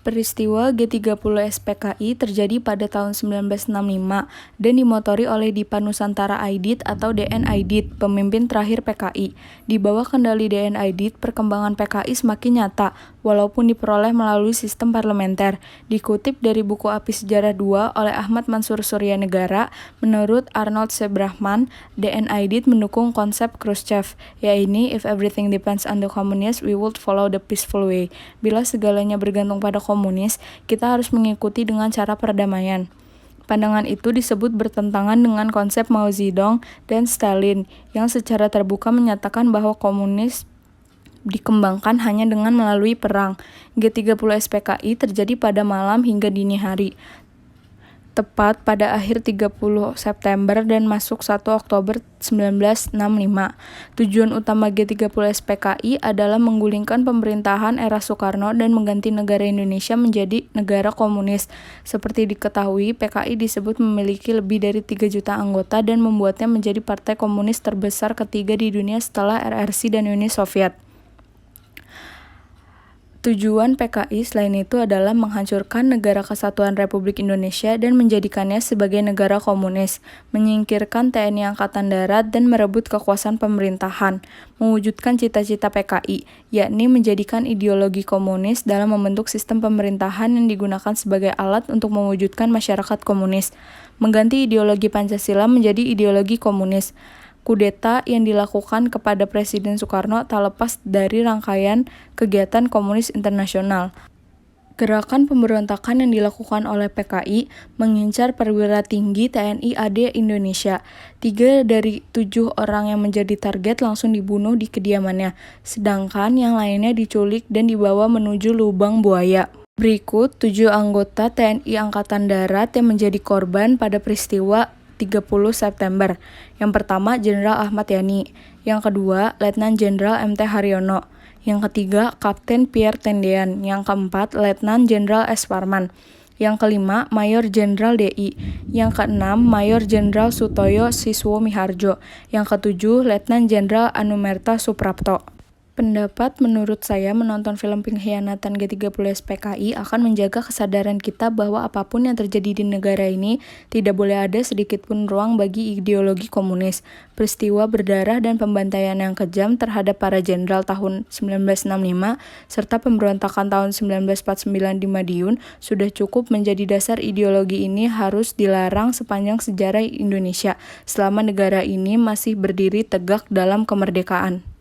Peristiwa G30 SPKI terjadi pada tahun 1965 dan dimotori oleh Dipa Nusantara Aidit atau DN Aidit, pemimpin terakhir PKI. Di bawah kendali DN Aidit, perkembangan PKI semakin nyata, walaupun diperoleh melalui sistem parlementer. Dikutip dari buku Api Sejarah 2 oleh Ahmad Mansur Suryanegara, menurut Arnold Sebrahman, DN Aidit mendukung konsep Khrushchev, yaitu if everything depends on the communists, we would follow the peaceful way. Bila segalanya bergantung pada komunis, kita harus mengikuti dengan cara perdamaian. Pandangan itu disebut bertentangan dengan konsep Mao Zedong dan Stalin yang secara terbuka menyatakan bahwa komunis dikembangkan hanya dengan melalui perang. G30 SPKI terjadi pada malam hingga dini hari, tepat pada akhir 30 September dan masuk 1 Oktober 1965. Tujuan utama G30 SPKI adalah menggulingkan pemerintahan era Soekarno dan mengganti negara Indonesia menjadi negara komunis. Seperti diketahui, PKI disebut memiliki lebih dari 3 juta anggota dan membuatnya menjadi partai komunis terbesar ketiga di dunia setelah RRC dan Uni Soviet. Tujuan PKI selain itu adalah menghancurkan Negara Kesatuan Republik Indonesia dan menjadikannya sebagai negara komunis, menyingkirkan TNI Angkatan Darat dan merebut kekuasaan pemerintahan, mewujudkan cita-cita PKI, yakni menjadikan ideologi komunis dalam membentuk sistem pemerintahan yang digunakan sebagai alat untuk mewujudkan masyarakat komunis, mengganti ideologi Pancasila menjadi ideologi komunis. Kudeta yang dilakukan kepada Presiden Soekarno tak lepas dari rangkaian kegiatan komunis internasional. Gerakan pemberontakan yang dilakukan oleh PKI mengincar perwira tinggi TNI AD Indonesia. 3 dari 7 orang yang menjadi target langsung dibunuh di kediamannya, sedangkan yang lainnya diculik dan dibawa menuju lubang buaya. Berikut 7 anggota TNI Angkatan Darat yang menjadi korban pada peristiwa 30 September. Yang pertama, Jenderal Ahmad Yani. Yang kedua, Letnan Jenderal MT Haryono. Yang ketiga, Kapten Pierre Tendean. Yang keempat, Letnan Jenderal S. Parman. Yang kelima, Mayor Jenderal DI. Yang keenam, Mayor Jenderal Sutoyo Siswo Miharjo. Yang ketujuh, Letnan Jenderal Anumerta Suprapto. Pendapat menurut saya menonton film pengkhianatan G30 SPKI akan menjaga kesadaran kita bahwa apapun yang terjadi di negara ini tidak boleh ada sedikit pun ruang bagi ideologi komunis. Peristiwa berdarah dan pembantaian yang kejam terhadap para jenderal tahun 1965 serta pemberontakan tahun 1949 di Madiun sudah cukup menjadi dasar ideologi ini harus dilarang sepanjang sejarah Indonesia selama negara ini masih berdiri tegak dalam kemerdekaan.